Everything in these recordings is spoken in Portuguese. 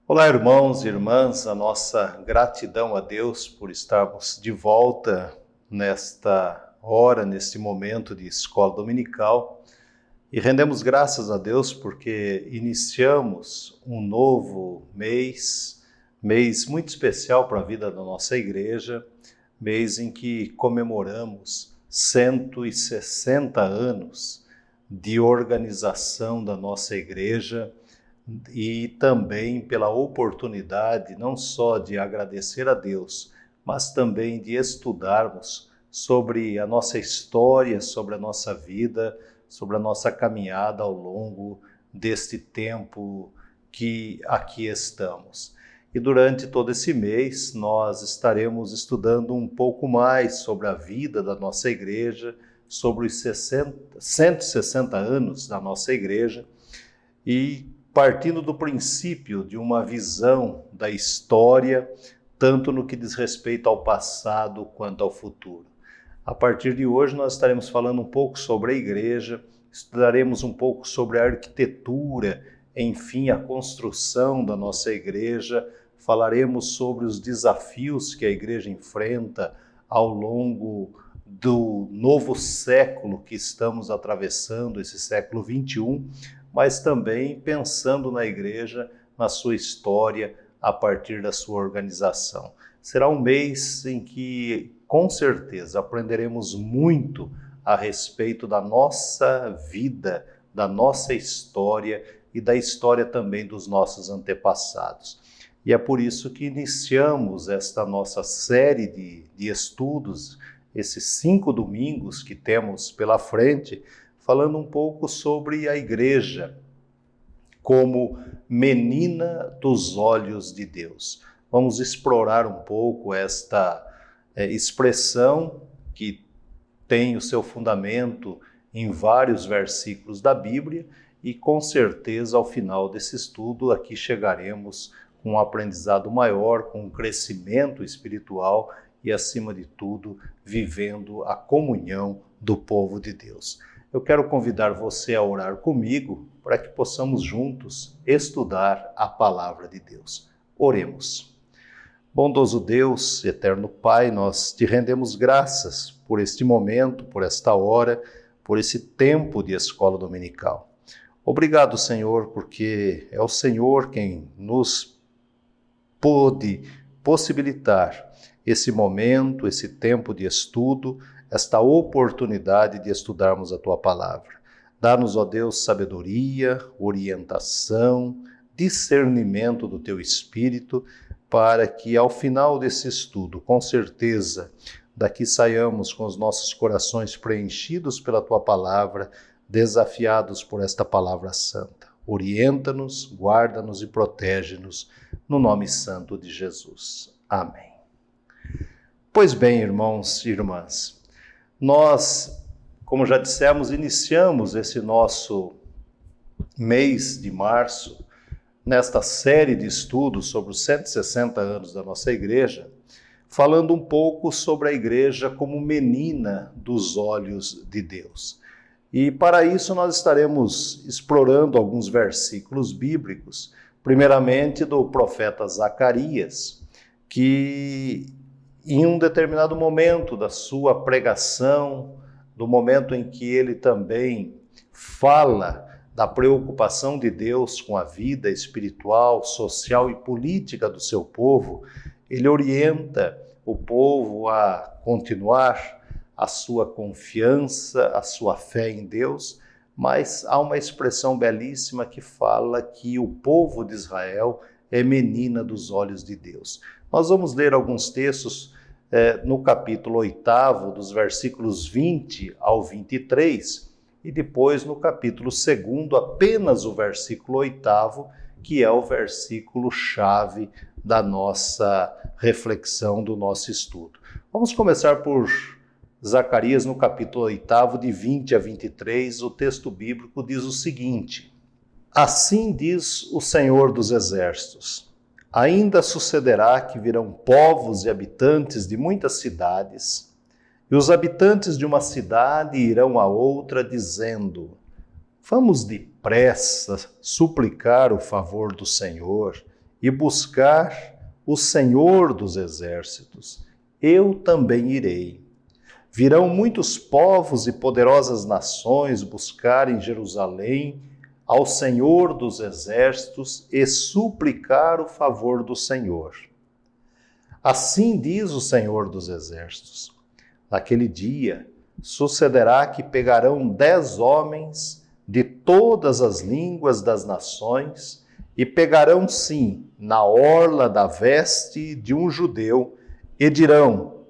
Olá, irmãos e irmãs, a nossa gratidão a Deus por estarmos de volta nesta hora, neste momento de escola dominical, e rendemos graças a Deus porque iniciamos um novo mês muito especial para a vida da nossa igreja, mês em que comemoramos 160 anos de organização da nossa igreja, e também pela oportunidade não só de agradecer a Deus, mas também de estudarmos sobre a nossa história, sobre a nossa vida, sobre a nossa caminhada ao longo deste tempo que aqui estamos. E durante todo esse mês nós estaremos estudando um pouco mais sobre a vida da nossa igreja, sobre os 160 anos da nossa igreja, e partindo do princípio de uma visão da história, tanto no que diz respeito ao passado quanto ao futuro. A partir de hoje nós estaremos falando um pouco sobre a igreja, estudaremos um pouco sobre a arquitetura, enfim, a construção da nossa igreja, falaremos sobre os desafios que a igreja enfrenta ao longo do novo século que estamos atravessando, esse século 21, mas também pensando na igreja, na sua história, a partir da sua organização. Será um mês em que, com certeza, aprenderemos muito a respeito da nossa vida, da nossa história e da história também dos nossos antepassados. E é por isso que iniciamos esta nossa série de estudos, esses 5 domingos que temos pela frente, falando um pouco sobre a igreja como menina dos olhos de Deus. Vamos explorar um pouco esta expressão que tem o seu fundamento em vários versículos da Bíblia e com certeza ao final desse estudo aqui chegaremos com um aprendizado maior, com um crescimento espiritual e acima de tudo vivendo a comunhão do povo de Deus. Eu quero convidar você a orar comigo para que possamos juntos estudar a palavra de Deus. Oremos. Bondoso Deus, eterno Pai, nós te rendemos graças por este momento, por esta hora, por esse tempo de escola dominical. Obrigado, Senhor, porque é o Senhor quem nos pôde possibilitar esse momento, esse tempo de estudo, esta oportunidade de estudarmos a Tua palavra. Dá-nos, ó Deus, sabedoria, orientação, discernimento do Teu Espírito, para que ao final desse estudo, com certeza, daqui saiamos com os nossos corações preenchidos pela Tua palavra, desafiados por esta palavra santa. Orienta-nos, guarda-nos e protege-nos, no nome santo de Jesus. Amém. Pois bem, irmãos e irmãs, nós, como já dissemos, iniciamos esse nosso mês de março, nesta série de estudos sobre os 160 anos da nossa igreja, falando um pouco sobre a igreja como menina dos olhos de Deus. E para isso nós estaremos explorando alguns versículos bíblicos, primeiramente do profeta Zacarias, que em um determinado momento da sua pregação, do momento em que ele também fala da preocupação de Deus com a vida espiritual, social e política do seu povo, ele orienta o povo a continuar a sua confiança, a sua fé em Deus, mas há uma expressão belíssima que fala que o povo de Israel é menina dos olhos de Deus. Nós vamos ler alguns textos no capítulo 8, dos versículos 20 ao 23, e depois no capítulo 2, apenas o versículo 8, que é o versículo-chave da nossa reflexão, do nosso estudo. Vamos começar por Zacarias, no capítulo 8, de 20 a 23, o texto bíblico diz o seguinte: Assim diz o Senhor dos Exércitos: Ainda sucederá que virão povos e habitantes de muitas cidades, e os habitantes de uma cidade irão a outra dizendo: vamos depressa suplicar o favor do Senhor e buscar o Senhor dos exércitos. Eu também irei. Virão muitos povos e poderosas nações buscar em Jerusalém ao Senhor dos exércitos e suplicar o favor do Senhor. Assim diz o Senhor dos exércitos: naquele dia sucederá que pegarão 10 homens de todas as línguas das nações e pegarão sim na orla da veste de um judeu e dirão: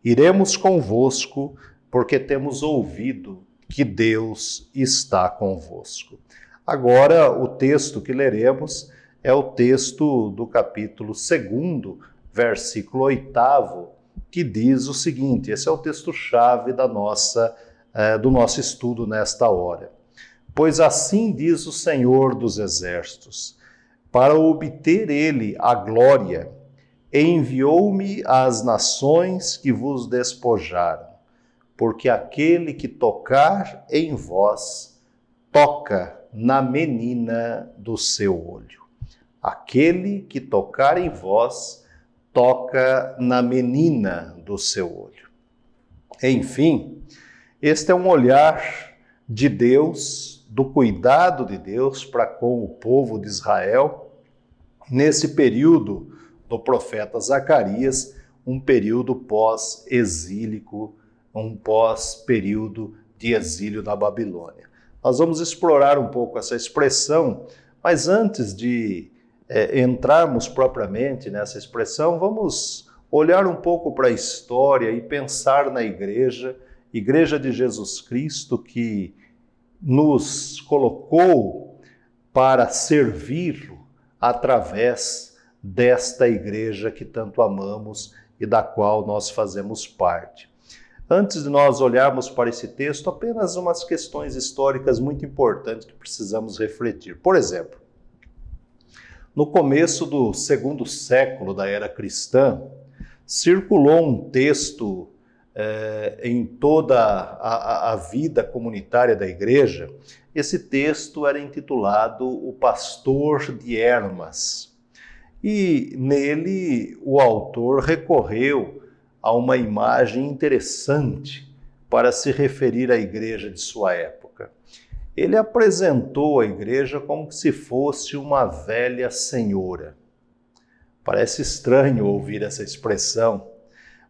iremos convosco, porque temos ouvido que Deus está convosco. Agora, o texto que leremos é o texto do capítulo 2, versículo 8, que diz o seguinte, esse é o texto-chave do nosso estudo nesta hora. Pois assim diz o Senhor dos exércitos, para obter ele a glória, enviou-me às nações que vos despojaram, porque aquele que tocar em vós, toca na menina do seu olho. Aquele que tocar em vós, toca na menina do seu olho. Enfim, este é um olhar de Deus, do cuidado de Deus para com o povo de Israel, nesse período do profeta Zacarias, um período pós-exílico, um pós-período de exílio na Babilônia. Nós vamos explorar um pouco essa expressão, mas antes de entrarmos propriamente nessa expressão, vamos olhar um pouco para a história e pensar na Igreja de Jesus Cristo, que nos colocou para servi-lo através desta Igreja que tanto amamos e da qual nós fazemos parte. Antes de nós olharmos para esse texto, apenas umas questões históricas muito importantes que precisamos refletir. Por exemplo, no começo do 2º século da era cristã, circulou um texto em toda a vida comunitária da igreja. Esse texto era intitulado O Pastor de Hermas. E nele o autor recorreu a uma imagem interessante para se referir à igreja de sua época. Ele apresentou a igreja como se fosse uma velha senhora. Parece estranho ouvir essa expressão,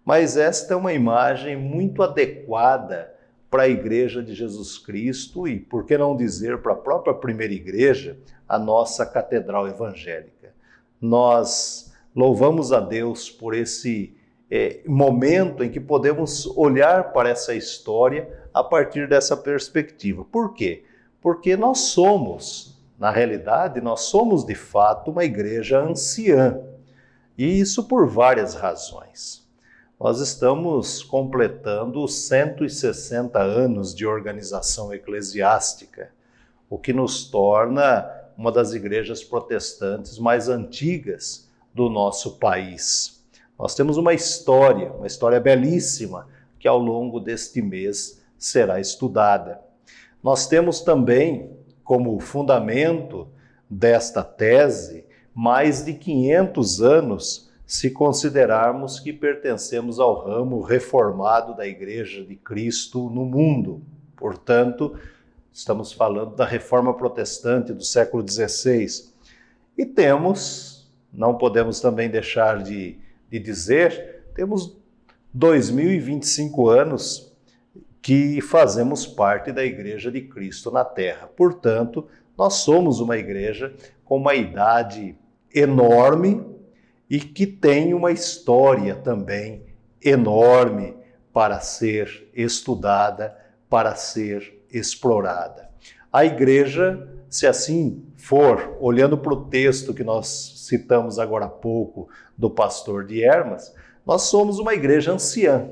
mas esta é uma imagem muito adequada para a igreja de Jesus Cristo e, por que não dizer, para a própria primeira igreja, a nossa catedral evangélica. Nós louvamos a Deus por esse momento em que podemos olhar para essa história a partir dessa perspectiva. Por quê? Porque nós somos, na realidade, nós somos de fato uma igreja anciã. E isso por várias razões. Nós estamos completando 160 anos de organização eclesiástica, o que nos torna uma das igrejas protestantes mais antigas do nosso país. Nós temos uma história belíssima, que ao longo deste mês será estudada. Nós temos também, como fundamento desta tese, mais de 500 anos, se considerarmos que pertencemos ao ramo reformado da Igreja de Cristo no mundo. Portanto, estamos falando da Reforma Protestante do século XVI. E temos, não podemos também deixar de dizer, temos 2025 anos que fazemos parte da Igreja de Cristo na Terra. Portanto, nós somos uma igreja com uma idade enorme e que tem uma história também enorme para ser estudada, para ser explorada. A igreja, se assim for, olhando para o texto que nós citamos agora há pouco do pastor de Hermas, nós somos uma igreja anciã,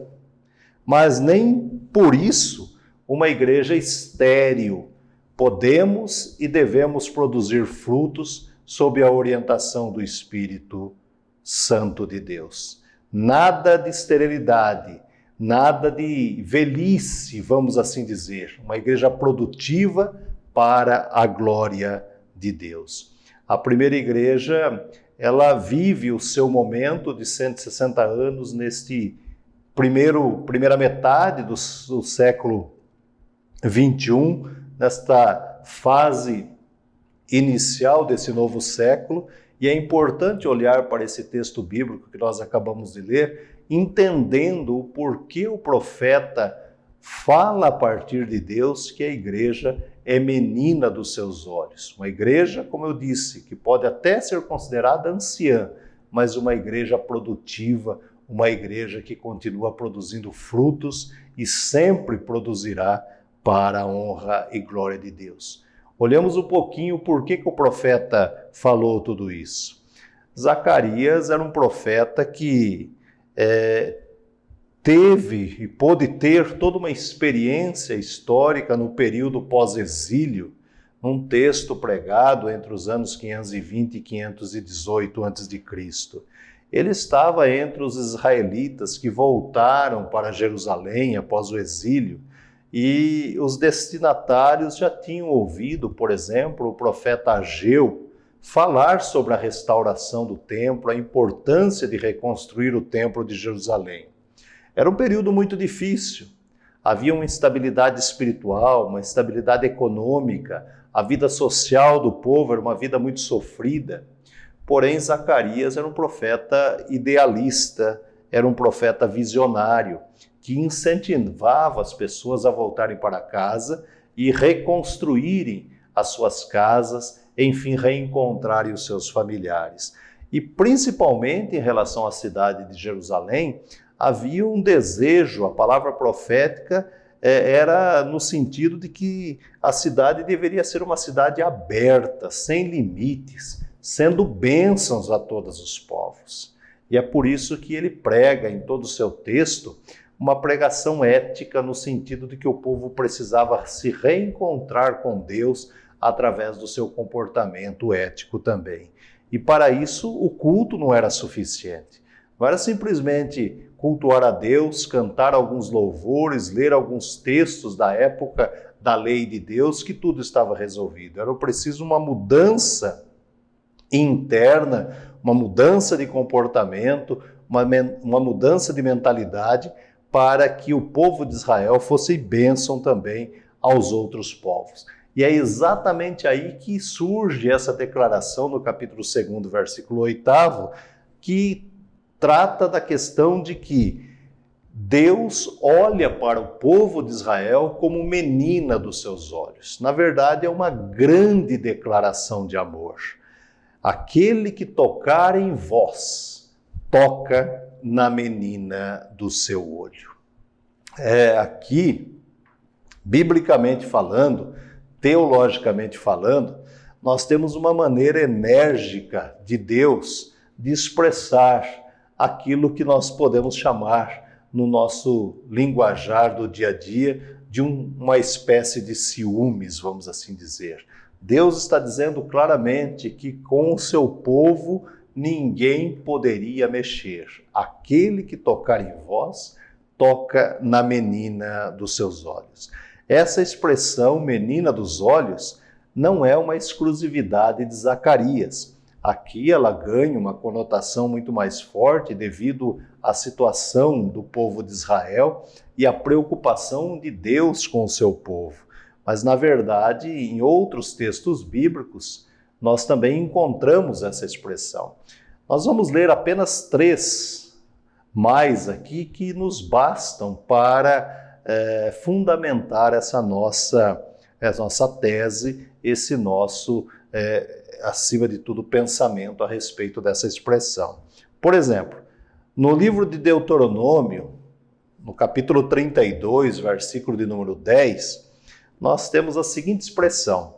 mas nem por isso uma igreja estéril. Podemos e devemos produzir frutos sob a orientação do Espírito Santo de Deus. Nada de esterilidade, nada de velhice, vamos assim dizer. Uma igreja produtiva para a glória de Deus. A primeira igreja, ela vive o seu momento de 160 anos neste primeira metade do século 21, nesta fase inicial desse novo século, e é importante olhar para esse texto bíblico que nós acabamos de ler, entendendo o porquê o profeta fala a partir de Deus que a igreja é menina dos seus olhos. Uma igreja, como eu disse, que pode até ser considerada anciã, mas uma igreja produtiva, uma igreja que continua produzindo frutos e sempre produzirá para a honra e glória de Deus. Olhamos um pouquinho por que o profeta falou tudo isso. Zacarias era um profeta que teve e pôde ter toda uma experiência histórica no período pós-exílio, num texto pregado entre os anos 520 e 518 a.C. Ele estava entre os israelitas que voltaram para Jerusalém após o exílio, e os destinatários já tinham ouvido, por exemplo, o profeta Ageu falar sobre a restauração do templo, a importância de reconstruir o templo de Jerusalém. Era um período muito difícil, havia uma instabilidade espiritual, uma instabilidade econômica, a vida social do povo era uma vida muito sofrida. Porém, Zacarias era um profeta idealista, era um profeta visionário, que incentivava as pessoas a voltarem para casa e reconstruírem as suas casas, enfim, reencontrarem os seus familiares. E principalmente em relação à cidade de Jerusalém, havia um desejo, a palavra profética era no sentido de que a cidade deveria ser uma cidade aberta, sem limites, sendo bênçãos a todos os povos. E é por isso que ele prega em todo o seu texto uma pregação ética no sentido de que o povo precisava se reencontrar com Deus através do seu comportamento ético também. E para isso o culto não era suficiente. Não era simplesmente cultuar a Deus, cantar alguns louvores, ler alguns textos da época da lei de Deus, que tudo estava resolvido. Era preciso uma mudança interna, uma mudança de comportamento, uma mudança de mentalidade para que o povo de Israel fosse bênção também aos outros povos. E é exatamente aí que surge essa declaração no capítulo 2, versículo 8, que trata da questão de que Deus olha para o povo de Israel como menina dos seus olhos. Na verdade, é uma grande declaração de amor. Aquele que tocar em vós, toca na menina do seu olho. Aqui, biblicamente falando, teologicamente falando, nós temos uma maneira enérgica de Deus de expressar aquilo que nós podemos chamar, no nosso linguajar do dia a dia, de uma espécie de ciúmes, vamos assim dizer. Deus está dizendo claramente que com o seu povo ninguém poderia mexer. Aquele que tocar em vós, toca na menina dos seus olhos. Essa expressão, menina dos olhos, não é uma exclusividade de Zacarias. Aqui ela ganha uma conotação muito mais forte devido à situação do povo de Israel e à preocupação de Deus com o seu povo. Mas, na verdade, em outros textos bíblicos, nós também encontramos essa expressão. Nós vamos ler apenas 3 mais aqui que nos bastam para fundamentar essa nossa tese, esse nosso, acima de tudo, pensamento a respeito dessa expressão. Por exemplo, no livro de Deuteronômio, no capítulo 32, versículo de número 10, nós temos a seguinte expressão: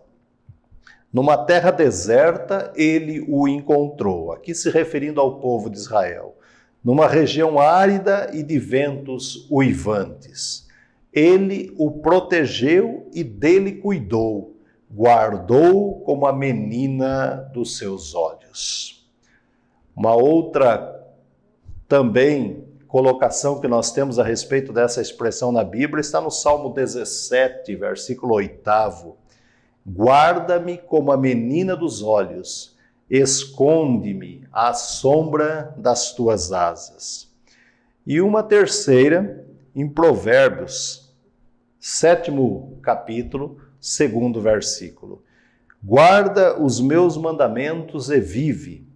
numa terra deserta ele o encontrou, aqui se referindo ao povo de Israel, numa região árida e de ventos uivantes. Ele o protegeu e dele cuidou, guardou como a menina dos seus olhos. Uma outra também colocação que nós temos a respeito dessa expressão na Bíblia está no Salmo 17, versículo 8. Guarda-me como a menina dos olhos, esconde-me à sombra das tuas asas. E uma terceira, em Provérbios, 7º capítulo, 2º versículo. Guarda os meus mandamentos e vive,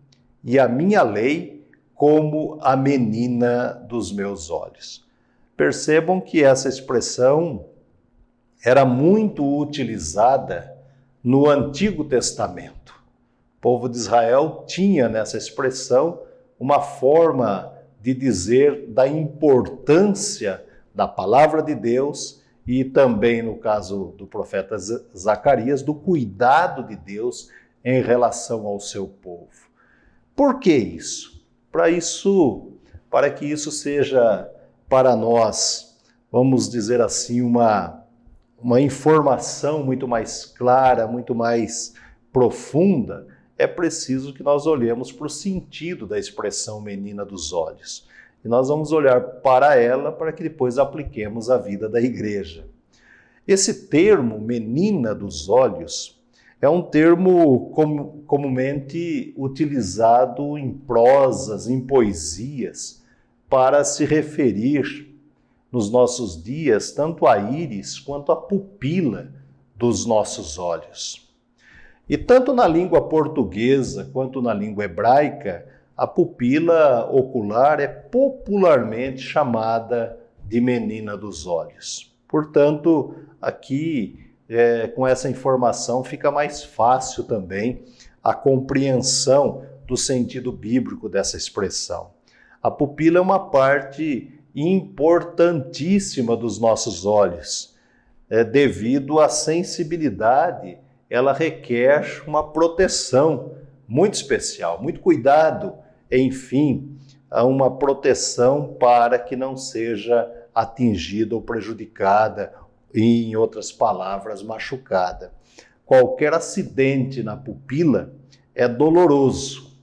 e a minha lei como a menina dos meus olhos. Percebam que essa expressão era muito utilizada no Antigo Testamento. O povo de Israel tinha nessa expressão uma forma de dizer da importância da palavra de Deus e também, no caso do profeta Zacarias, do cuidado de Deus em relação ao seu povo. Por que isso? Para que isso seja para nós, vamos dizer assim, uma informação muito mais clara, muito mais profunda, é preciso que nós olhemos para o sentido da expressão menina dos olhos. E nós vamos olhar para ela para que depois apliquemos à vida da igreja. Esse termo, menina dos olhos, é um termo comumente utilizado em prosas, em poesias, para se referir nos nossos dias tanto à íris quanto à pupila dos nossos olhos. E tanto na língua portuguesa quanto na língua hebraica, a pupila ocular é popularmente chamada de menina dos olhos. Portanto, aqui, com essa informação, fica mais fácil também a compreensão do sentido bíblico dessa expressão. A pupila é uma parte importantíssima dos nossos olhos. Devido à sensibilidade, ela requer uma proteção muito especial, muito cuidado, enfim, uma proteção para que não seja atingida ou prejudicada, e, em outras palavras, machucada. Qualquer acidente na pupila é doloroso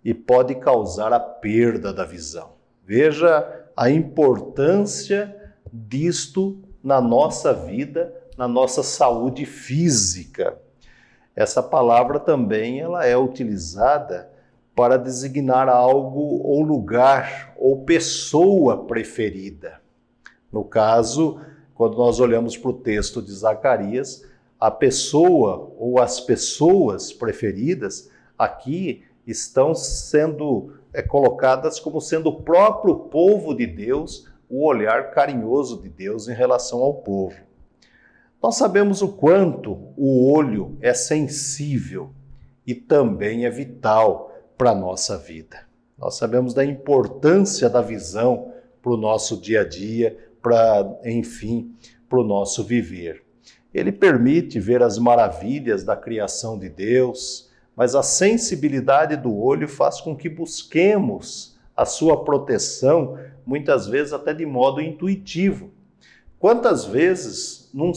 e pode causar a perda da visão. Veja a importância disto na nossa vida, na nossa saúde física. Essa palavra também ela é utilizada para designar algo ou lugar ou pessoa preferida. No caso, quando nós olhamos para o texto de Zacarias, a pessoa ou as pessoas preferidas aqui estão sendo colocadas como sendo o próprio povo de Deus, o olhar carinhoso de Deus em relação ao povo. Nós sabemos o quanto o olho é sensível e também é vital para a nossa vida. Nós sabemos da importância da visão para o nosso dia a dia, para o nosso viver. Ele permite ver as maravilhas da criação de Deus, mas a sensibilidade do olho faz com que busquemos a sua proteção, muitas vezes até de modo intuitivo. Quantas vezes, num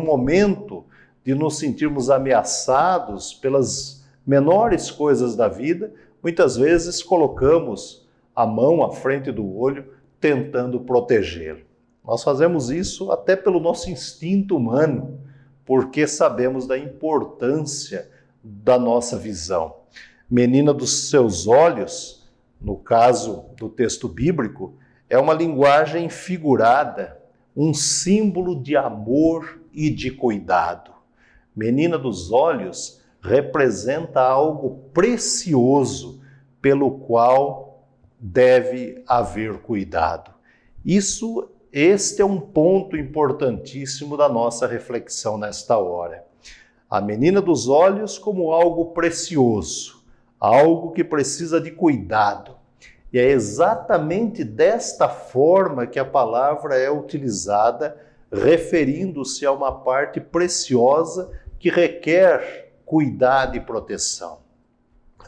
momento de nos sentirmos ameaçados pelas menores coisas da vida, muitas vezes colocamos a mão à frente do olho, tentando protegê-lo. Nós fazemos isso até pelo nosso instinto humano, porque sabemos da importância da nossa visão. Menina dos seus olhos, no caso do texto bíblico, é uma linguagem figurada, um símbolo de amor e de cuidado. Menina dos olhos representa algo precioso pelo qual deve haver cuidado. Este é um ponto importantíssimo da nossa reflexão nesta hora. A menina dos olhos como algo precioso, algo que precisa de cuidado. E é exatamente desta forma que a palavra é utilizada, referindo-se a uma parte preciosa que requer cuidado e proteção.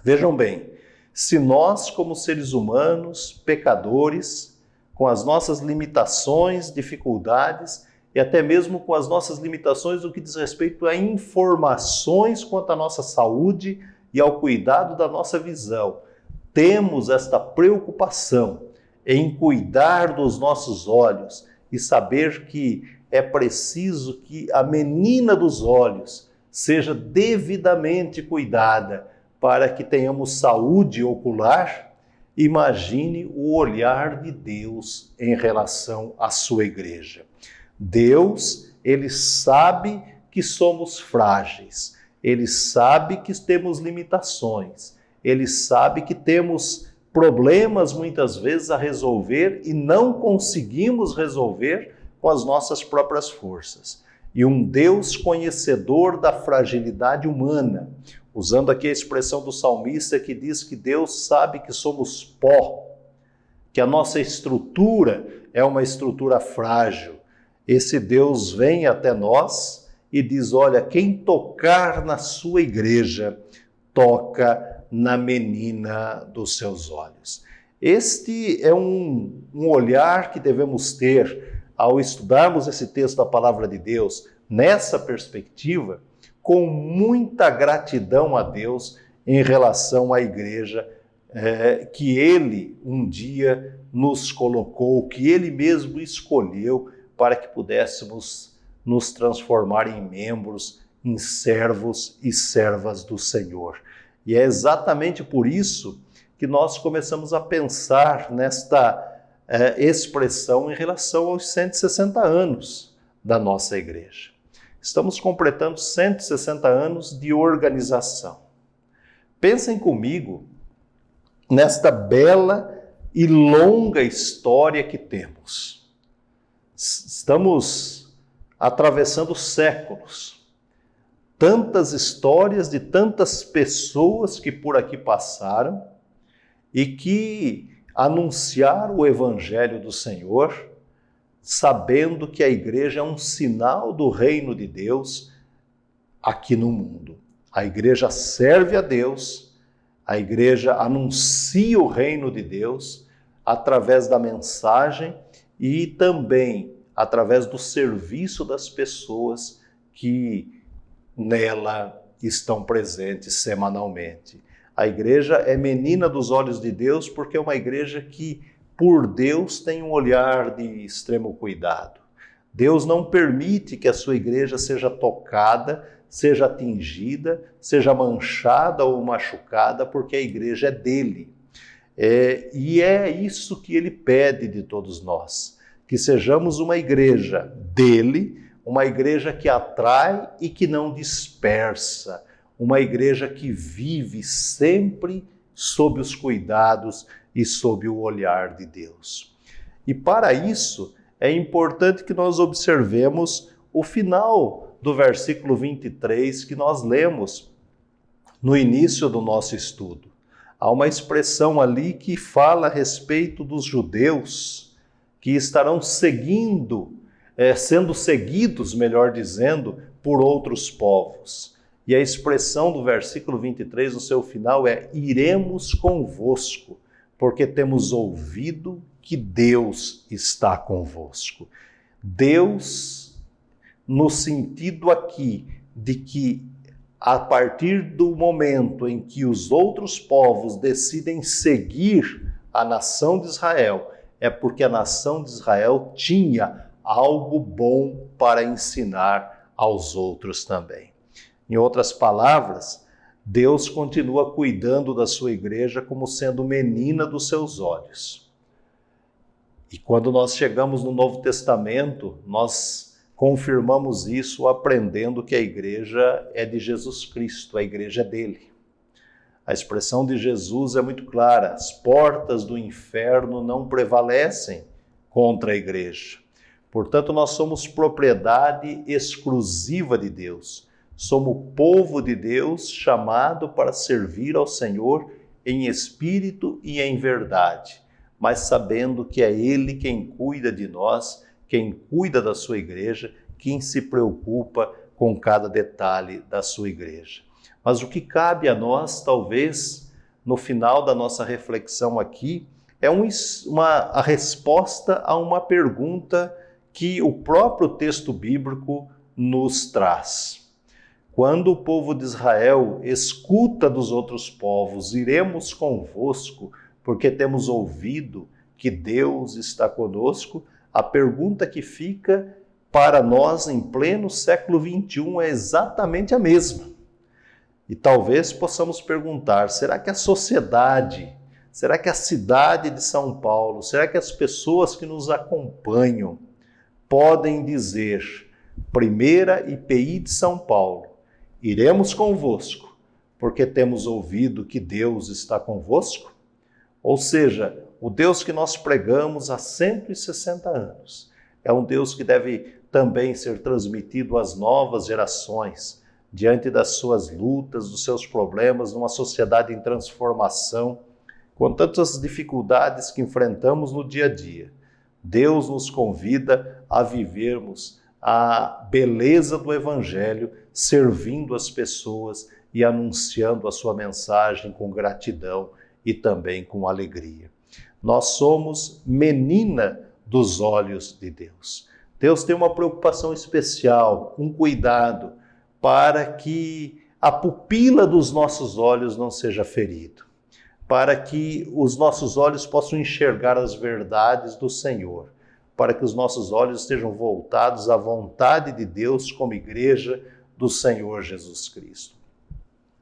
Vejam bem, se nós, como seres humanos, pecadores, com as nossas limitações, dificuldades, e até mesmo com as nossas limitações no que diz respeito a informações quanto à nossa saúde e ao cuidado da nossa visão. Temos esta preocupação em cuidar dos nossos olhos e saber que é preciso que a menina dos olhos seja devidamente cuidada para que tenhamos saúde ocular. Imagine o olhar de Deus em relação à sua igreja. Deus, ele sabe que somos frágeis, ele sabe que temos limitações, ele sabe que temos problemas muitas vezes a resolver e não conseguimos resolver com as nossas próprias forças. E um Deus conhecedor da fragilidade humana, usando aqui a expressão do salmista que diz que Deus sabe que somos pó, que a nossa estrutura é uma estrutura frágil. Esse Deus vem até nós e diz, olha, quem tocar na sua igreja, toca na menina dos seus olhos. Este é um olhar que devemos ter ao estudarmos esse texto da palavra de Deus, nessa perspectiva, com muita gratidão a Deus em relação à igreja que Ele um dia nos colocou, que Ele mesmo escolheu para que pudéssemos nos transformar em membros, em servos e servas do Senhor. E é exatamente por isso que nós começamos a pensar nesta expressão em relação aos 160 anos da nossa igreja. Estamos completando 160 anos de organização. Pensem comigo nesta bela e longa história que temos. Estamos atravessando séculos. Tantas histórias de tantas pessoas que por aqui passaram e que anunciaram o Evangelho do Senhor, sabendo que a igreja é um sinal do reino de Deus aqui no mundo. A igreja serve a Deus, a igreja anuncia o reino de Deus através da mensagem e também através do serviço das pessoas que nela estão presentes semanalmente. A igreja é menina dos olhos de Deus porque é uma igreja que, por Deus, tem um olhar de extremo cuidado. Deus não permite que a sua igreja seja tocada, seja atingida, seja manchada ou machucada, porque a igreja é dele. E é isso que ele pede de todos nós, que sejamos uma igreja dele, uma igreja que atrai e que não dispersa, uma igreja que vive sempre sob os cuidados e sob o olhar de Deus. E para isso é importante que nós observemos o final do versículo 23 que nós lemos no início do nosso estudo. Há uma expressão ali que fala a respeito dos judeus que estarão sendo seguidos, melhor dizendo, por outros povos. E a expressão do versículo 23 no seu final é: iremos convosco, porque temos ouvido que Deus está convosco. Deus, no sentido aqui de que a partir do momento em que os outros povos decidem seguir a nação de Israel, é porque a nação de Israel tinha algo bom para ensinar aos outros também. Em outras palavras, Deus continua cuidando da sua igreja como sendo menina dos seus olhos. E quando nós chegamos no Novo Testamento, nós confirmamos isso aprendendo que a igreja é de Jesus Cristo, a igreja é dele. A expressão de Jesus é muito clara: as portas do inferno não prevalecem contra a igreja. Portanto, nós somos propriedade exclusiva de Deus. Somos povo de Deus chamado para servir ao Senhor em espírito e em verdade, mas sabendo que é Ele quem cuida de nós, quem cuida da sua igreja, quem se preocupa com cada detalhe da sua igreja. Mas o que cabe a nós, talvez, no final da nossa reflexão aqui, é a resposta a uma pergunta que o próprio texto bíblico nos traz. Quando o povo de Israel escuta dos outros povos, iremos convosco, porque temos ouvido que Deus está conosco, a pergunta que fica para nós em pleno século XXI é exatamente a mesma. E talvez possamos perguntar, será que a sociedade, será que a cidade de São Paulo, será que as pessoas que nos acompanham podem dizer, primeira IPI de São Paulo, iremos convosco, porque temos ouvido que Deus está convosco? Ou seja, o Deus que nós pregamos há 160 anos é um Deus que deve também ser transmitido às novas gerações, diante das suas lutas, dos seus problemas, numa sociedade em transformação, com tantas dificuldades que enfrentamos no dia a dia. Deus nos convida a vivermos a beleza do Evangelho, servindo as pessoas e anunciando a sua mensagem com gratidão e também com alegria. Nós somos menina dos olhos de Deus. Deus tem uma preocupação especial, um cuidado, para que a pupila dos nossos olhos não seja ferida, para que os nossos olhos possam enxergar as verdades do Senhor, para que os nossos olhos estejam voltados à vontade de Deus como igreja do Senhor Jesus Cristo.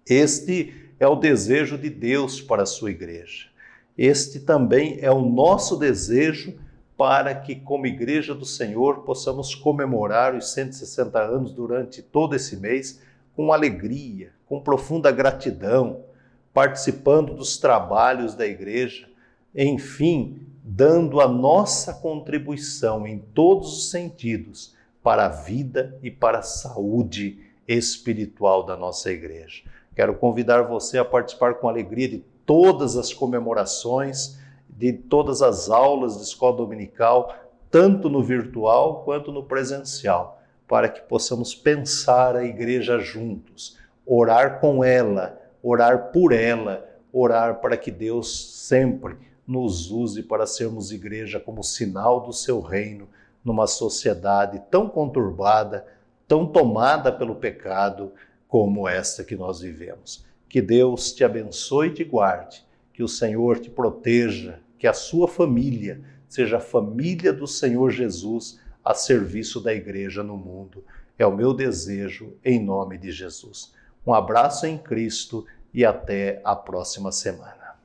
Este é o desejo de Deus para a sua igreja. Este também é o nosso desejo para que, como igreja do Senhor, possamos comemorar os 160 anos durante todo esse mês com alegria, com profunda gratidão, participando dos trabalhos da igreja, enfim, dando a nossa contribuição em todos os sentidos para a vida e para a saúde espiritual da nossa igreja. Quero convidar você a participar com alegria de todas as comemorações, de todas as aulas de escola dominical, tanto no virtual quanto no presencial, para que possamos pensar a igreja juntos, orar com ela, orar por ela, orar para que Deus sempre nos use para sermos igreja como sinal do seu reino, numa sociedade tão conturbada, tão tomada pelo pecado como esta que nós vivemos. Que Deus te abençoe e te guarde, que o Senhor te proteja, que a sua família seja a família do Senhor Jesus a serviço da igreja no mundo. É o meu desejo em nome de Jesus. Um abraço em Cristo e até a próxima semana.